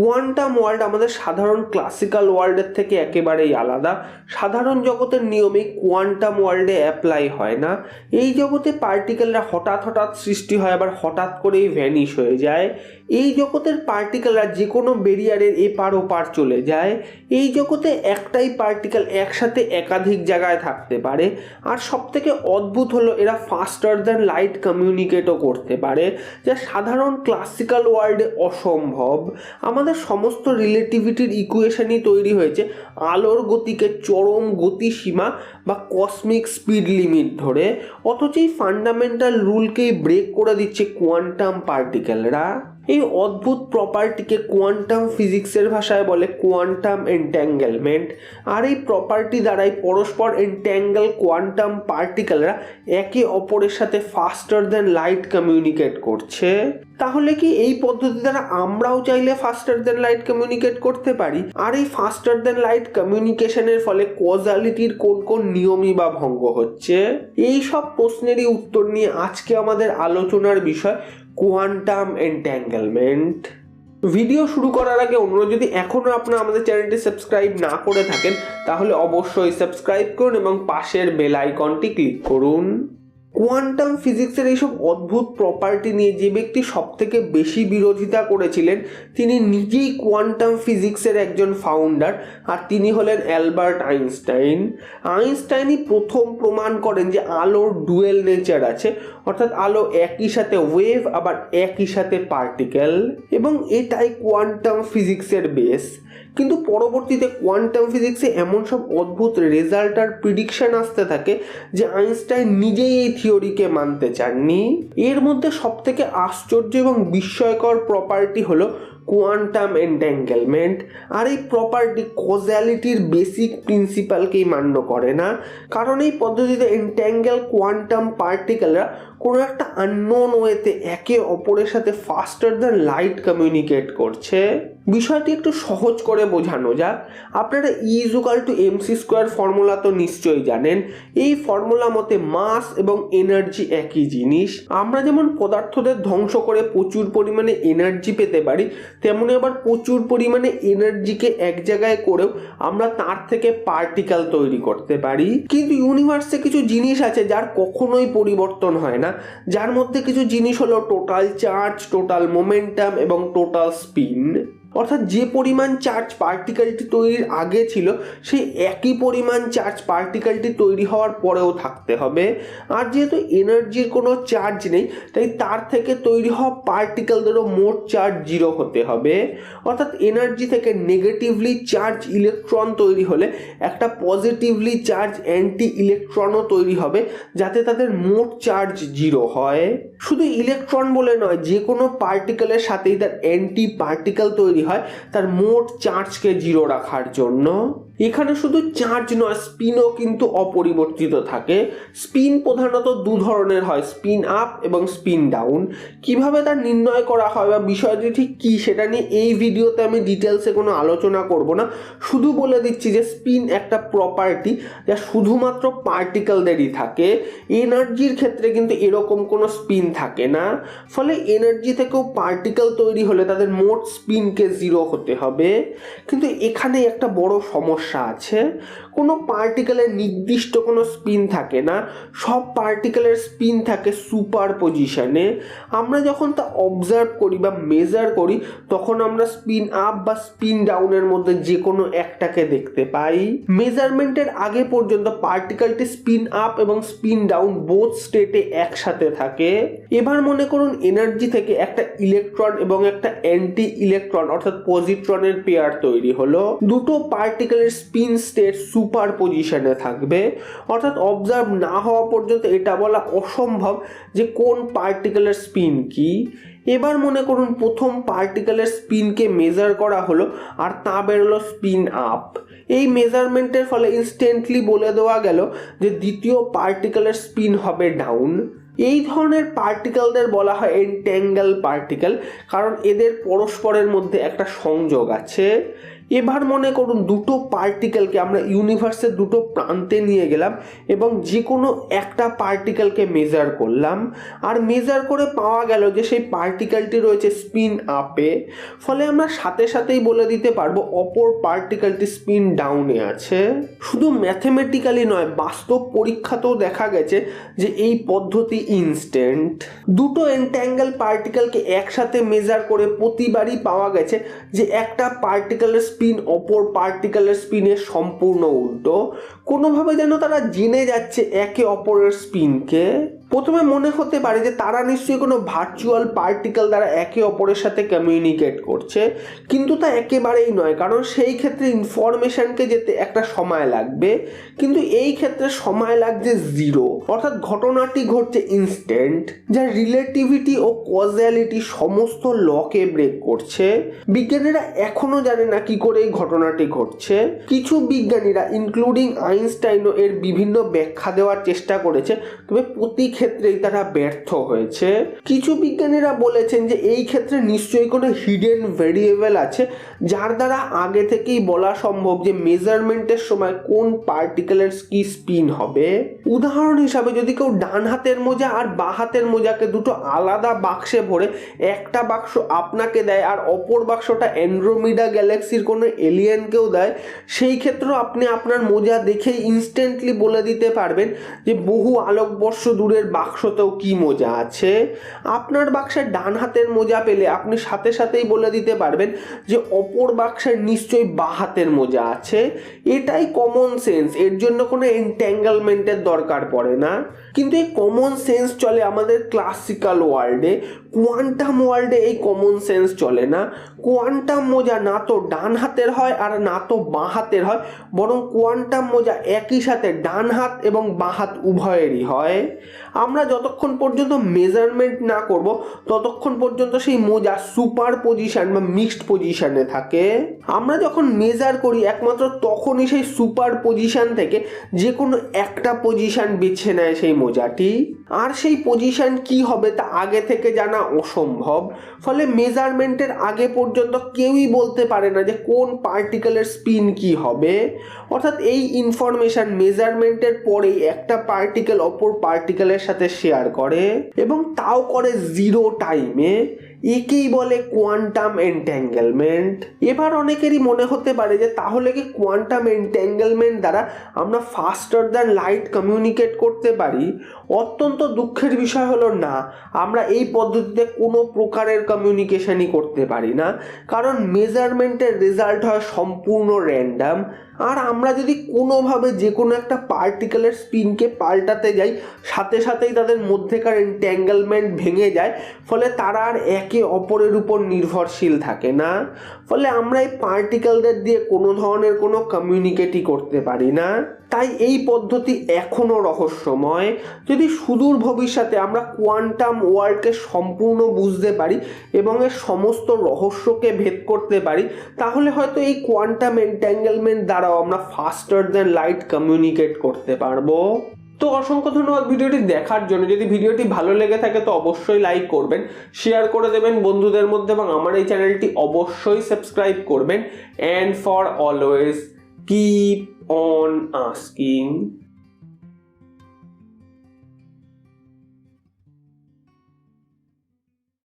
Quantum world আমাদের সাধারণ classical ওয়ার্ল্ডের থেকে একেবারেই আলাদা। সাধারণ জগতের নিয়মে কোয়ান্টাম ওয়ার্ল্ডে অ্যাপ্লাই হয় না। এই জগতে পার্টিকেলরা হঠাৎ হঠাৎ সৃষ্টি হয়, আবার হঠাৎ করেই ভ্যানিশ হয়ে যায়। এই জগতের পার্টিকেলরা যে কোনো ব্যারিয়ারের এপার ওপার চলে যায়। এই জগতে একটাই পার্টিকেল একসাথে একাধিক জায়গায় থাকতে পারে। আর সবথেকে অদ্ভুত হলো এরা ফাস্টার দ্যান লাইট কমিউনিকেটও করতে পারে, যা সাধারণ ক্লাসিক্যাল ওয়ার্ল্ডে অসম্ভব। আমাদের সমস্ত রিলেটিভিটির ইকুয়েশনই তৈরি হয়েছে আলোর গতিকে চরম গতিসীমা বা কসমিক স্পিড লিমিট ধরে, অথচ এই ফান্ডামেন্টাল রুলকেই ব্রেক করে দিচ্ছে কোয়ান্টাম পার্টিকেলরা। এই অদ্ভুত প্রপার্টিকে কোয়ান্টাম ফিজিক্সের ভাষায় বলে কোয়ান্টাম এন্ট্যাঙ্গেলমেন্ট। আর এই প্রপার্টি দ্বারাই পরস্পর এন্ট্যাঙ্গেল কোয়ান্টাম পার্টিকেলরা একে অপরের সাথে ফাস্টার দ্যান লাইট কমিউনিকেট করছে। তাহলে কি এই পদ্ধতি দ্বারা আমরাও চাইলে ফাস্টার দ্যান লাইট কমিউনিকেট করতে পারি? আর এই ফাস্টার দ্যান লাইট কমিউনিকেশনের ফলে কজালিটির কোন কোন নিয়মই বা ভঙ্গ হচ্ছে? এই সব প্রশ্নেরই উত্তর নিয়ে আজকে আমাদের আলোচনার বিষয় কোয়ান্টাম এন্ট্যাঙ্গেলমেন্ট। ভিডিও শুরু করার আগে অনুরোধ, যদি এখনো আপনারা আমাদের চ্যানেলটি সাবস্ক্রাইব না করে থাকেন তাহলে অবশ্যই সাবস্ক্রাইব করুন এবং পাশের বেল আইকনটি ক্লিক করুন। কোয়ান্টাম ফিজিক্সের এইসব অদ্ভুত প্রপার্টি নিয়ে যে ব্যক্তি সবথেকে বেশি বিরোধিতা করেছিলেন তিনি নিজেই কোয়ান্টাম ফিজিক্সের একজন ফাউন্ডার, আর তিনি হলেন অ্যালবার্ট আইনস্টাইন। আইনস্টাইনই প্রথম প্রমাণ করেন যে আলোর ডুয়েল নেচার আছে, অর্থাৎ আলো একই সাথে ওয়েভ আবার একই সাথে পার্টিকেল, এবং এটাই কোয়ান্টাম ফিজিক্সের বেস। কিন্তু পরবর্তীতে কোয়ান্টাম ফিজিক্সে এমন সব অদ্ভুত রেজাল্ট আর প্রিডিকশন আসতে থাকে যে আইনস্টাইন নিজেই এই থিওরিকে মানতে চাননি। এর মধ্যে সবথেকে আশ্চর্য এবং বিস্ময়কর প্রপার্টি হলো কোয়ান্টাম এন্ট্যাঙ্গেলমেন্ট। আর এই প্রপার্টি কজালিটির বেসিক প্রিন্সিপালকেই মান্য করে না, কারণ এই পদ্ধতিতে এন্ট্যাঙ্গেল কোয়ান্টাম পার্টিকেলরা কোনো একটা আননোন ওয়েতে একে অপরের সাথে ফাস্টার দ্যান লাইট কমিউনিকেট করছে। বিষয়টি একটু সহজ করে বোঝানো যাক। আপনারা E=mc² ফর্মুলা তো নিশ্চয়ই জানেন। এই ফর্মুলা মতে মাস এবং এনার্জি একই জিনিস। আমরা যেমন পদার্থদের ধ্বংস করে প্রচুর পরিমাণে এনার্জি পেতে পারি, তেমনি আবার প্রচুর পরিমাণে এনার্জিকে এক জায়গায় করেও আমরা তার থেকে পার্টিকেল তৈরি করতে পারি। কিন্তু ইউনিভার্সে কিছু জিনিস আছে যার কখনোই পরিবর্তন হয় না, যার মধ্যে কিছু জিনিস হলো টোটাল চার্জ, টোটাল মোমেন্টাম এবং টোটাল স্পিন। অর্থাৎ যে পরিমাণ চার্জ পার্টিকেলটি তৈরির আগে ছিল সেই একই পরিমাণ চার্জ পার্টিকেলটি তৈরি হওয়ার পরেও থাকতে হবে। আর যেহেতু এনার্জির কোনো চার্জ নেই, তাই তার থেকে তৈরি হওয়া পার্টিকেলদেরও মোট চার্জ 0 হতে হবে। অর্থাৎ এনার্জি থেকে নেগেটিভলি চার্জ ইলেকট্রন তৈরি হলে একটা পজিটিভলি চার্জ অ্যান্টি ইলেকট্রনও তৈরি হবে, যাতে তাদের মোট চার্জ 0 হয়। শুধু ইলেকট্রন বলে নয়, যে কোনো পার্টিকেলের সাথেই তার অ্যান্টি পার্টিকেল তৈরি হয় তার মোট চার্জকে 0 রাখার জন্য। এখানে শুধু চার্জ নয়, স্পিনও কিন্তু অপরিবর্তিত থাকে। স্পিন প্রধানত দু ধরনের হয়, স্পিন আপ এবং স্পিন ডাউন। কিভাবে তা নির্ণয় করা হয় বা বিষয়টি ঠিক কী সেটা নিয়ে এই ভিডিওতে আমি ডিটেলসে কোনো আলোচনা করব না। শুধু বলে দিচ্ছি যে স্পিন একটা প্রপার্টি যা শুধুমাত্র পার্টিকেলদেরই থাকে। এনার্জির ক্ষেত্রে কিন্তু এরকম কোনো স্পিন থাকে না। ফলে এনার্জি থেকেও পার্টিকেল তৈরি হলে তাদের মোট স্পিনকে 0 হতে হবে। কিন্তু এখানে একটা বড় সমস্যা আছে। কোনো পার্টিকেলের নির্দিষ্ট কোনো স্পিন থাকে না, সব পার্টিকেলের স্পিন থাকে সুপার পজিশনে। আমরা যখন তা অবজার্ভ করি বা মেজার করি তখন আমরা স্পিন আপ বা স্পিন ডাউনের মধ্যে যে কোনো একটাকে দেখতে পাই। মেজারমেন্টের আগে পর্যন্ত পার্টিকেলটি স্পিন আপ এবং স্পিন ডাউন বোথ স্টেটে একসাথে থাকে। এবার মনে করুন এনার্জি থেকে একটা ইলেকট্রন এবং একটা অ্যান্টি ইলেকট্রন অর্থাৎ পজিট্রনের পেয়ার তৈরি হলো। দুটো পার্টিকেলের স্পিন স্টেট সুপার পজিশনে থাকবে, অর্থাৎ অবজার্ভ না হওয়া পর্যন্ত এটা বলা অসম্ভব যে কোন পার্টিকেলের স্পিন কি। এবার মনে করুন প্রথম পার্টিকেলের স্পিনকে মেজার করা হলো আর তা বেরোলো স্পিন আপ। এই মেজারমেন্টের ফলে ইনস্ট্যান্টলি বলে দেওয়া গেল যে দ্বিতীয় পার্টিকেলের স্পিন হবে ডাউন। এই ধরনের পার্টিকেলদের বলা হয় এন্ট্যাঙ্গেল পার্টিকেল, কারণ এদের পরস্পরের মধ্যে একটা সংযোগ আছে। এবার মনে করুন দুটো পার্টিকেলকে আমরা ইউনিভার্সের দুটো প্রান্তে নিয়ে গেলাম এবং যে কোনো একটা পার্টিকেলকে মেজার করলাম, আর মেজার করে পাওয়া গেল যে সেই পার্টিকেলটি রয়েছে স্পিন আপে, ফলে আমরা সাথে সাথেই বলে দিতে পারবো অপর পার্টিকেলটি স্পিন ডাউনে আছে। শুধু ম্যাথমেটিক্যালি নয়, বাস্তব পরীক্ষাতেও দেখা গেছে যে এই পদ্ধতি ইনস্ট্যান্ট। দুটো এন্ট্যাঙ্গেল পার্টিকেলকে একসাথে মেজার করে প্রতিবারই পাওয়া গেছে যে একটা পার্টিকেলের স্পিন অপর পার্টিকেলের স্পিনের সম্পূর্ণ উল্টো। কোনোভাবে যেন তারা জেনে যাচ্ছে একে অপরের স্পিনকে। প্রথমে মনে হতে পারে যে তারা নিশ্চয়ই কোনো ভার্চুয়াল পার্টিকেল দ্বারা একে অপরের সাথে কমিউনিকেট করছে, কিন্তু তা একেবারেই নয়, কারণ সেই ক্ষেত্রে ইনফরমেশনকে যেতে একটা সময় লাগবে, কিন্তু এই ক্ষেত্রে সময় লাগছে 0, অর্থাৎ ঘটনাটি ঘটছে ইনস্ট্যান্ট, যা রিলেটিভিটি ও কজালিটি সমস্ত লকে ব্রেক করছে। বিজ্ঞানীরা এখনো জানে না কি করে এই ঘটনাটি ঘটছে। কিছু বিজ্ঞানীরা ইনক্লুডিং আইনস্টাইনও এর বিভিন্ন ব্যাখ্যা দেওয়ার চেষ্টা করেছে, তবে প্রতি ক্ষেত্রেই তারা ব্যর্থ হয়েছে। কিছু বিজ্ঞানীরা বলেছেন যে এই ক্ষেত্রে নিশ্চয়ই কোনো হিডেন ভেরিয়েবল আছে যার দ্বারা আগে থেকেই বলা সম্ভব যে মেজারমেন্টের সময় কোন পার্টিকেলের কি স্পিন হবে। উদাহরণ হিসাবে যদি কেউ ডান হাতের মোজা আর বাঁ হাতের মোজাকে দুটো আলাদা বাক্সে ভরে একটা বাক্স আপনাকে দেয় আর অপর বাক্সটা অ্যান্ড্রোমিডা গ্যালাক্সির কোনো এলিয়েনকেও দেয়, সেই ক্ষেত্রেও আপনি আপনার মোজা দেখেই ইনস্ট্যান্টলি বলে দিতে পারবেন যে বহু আলোকবর্ষ দূরের বাক্সতেও কি মোজা আছে। আপনার বাক্সের ডান হাতের মোজা পেলে আপনি সাথে সাথেই বলে দিতে পারবেন যে অপর বাক্সের নিশ্চয়ই বাঁ হাতের মোজা আছে। এটাই কমন সেন্স, এর জন্য কোনো এন্ট্যাঙ্গেলমেন্টের দরকার পড়ে না। কিন্তু এই কমন সেন্স চলে আমাদের ক্লাসিক্যাল ওয়ার্ল্ডে, কোয়ান্টাম ওয়ার্ল্ডে এই কমন সেন্স চলে না। কোয়ান্টাম মোজা না তো ডান হাতের হয় আর না তো বাঁ হাতের হয়, বরং কোয়ান্টাম মোজা একই সাথে ডান হাত এবং বাঁ হাত উভয়েরই হয়। আমরা যতক্ষণ পর্যন্ত মেজারমেন্ট না করব ততক্ষণ পর্যন্ত সেই মোজা সুপার পজিশন বা মিক্সড পজিশনে থাকে। আমরা যখন মেজার করি একমাত্র তখনই সেই সুপার পজিশন থেকে যে কোনো একটা পজিশন বেছে নেয় সেই মোজাটি, আর সেই পজিশন কি হবে তা আগে থেকে জানা অসম্ভব। ফলে মেজারমেন্টের আগে পর্যন্ত কেউই বলতে পারে না যে কোন পার্টিকেলের স্পিন কি হবে। অর্থাৎ এই ইনফরমেশন মেজারমেন্টের পরেই একটা পার্টিকেল অপর পার্টিকেলের সাথে শেয়ার করে, এবং তাও করে 0 টাইমে। একেই বলে কোয়ান্টাম এন্ট্যাঙ্গেলমেন্ট। এবার অনেকেরই মনে হতে পারে যে তাহলে কি কোয়ান্টাম এন্ট্যাঙ্গেলমেন্ট দ্বারা আমরা ফাস্টার দ্যান লাইট কমিউনিকেট করতে পারি? অত্যন্ত দুঃখের বিষয় হলো না, আমরা এই পদ্ধতিতে কোনো প্রকারের কমিউনিকেশনই করতে পারি না, কারণ মেজারমেন্টের রেজাল্ট হয় সম্পূর্ণ র্যান্ডাম। আর আমরা যদি কোনোভাবে যে কোনো একটা পার্টিকেলের স্পিনকে পাল্টাতে যাই, সাথে সাথেই তাদের মধ্যেকার এন্ট্যাঙ্গেলমেন্ট ভেঙে যায়, ফলে তারা আর একে অপরের উপর নির্ভরশীল থাকে না। ফলে আমরা এই পার্টিকেলদের দিয়ে কোনো ধরনের কোনো কমিউনিকেটই করতে পারি না। তাই এই পদ্ধতি এখনও রহস্যময়। যদি সুদূর ভবিষ্যতে আমরা কোয়ান্টাম ওয়ার্ল্ডকে সম্পূর্ণ বুঝতে পারি এবং এর সমস্ত রহস্যকে ভেদ করতে পারি, তাহলে হয়তো এই কোয়ান্টাম এন্ট্যাঙ্গেলমেন্ট দ্বারাও আমরা ফাস্টার দ্যান লাইট কমিউনিকেট করতে পারবো। তো অসংখ্য ধন্যবাদ ভিডিওটি দেখার জন্য। যদি ভিডিওটি ভালো লেগে থাকে তো অবশ্যই লাইক করবেন, শেয়ার করে দেবেন বন্ধুদের মধ্যে, এবং আমার এই চ্যানেলটি অবশ্যই সাবস্ক্রাইব করবেন। And for always keep on asking.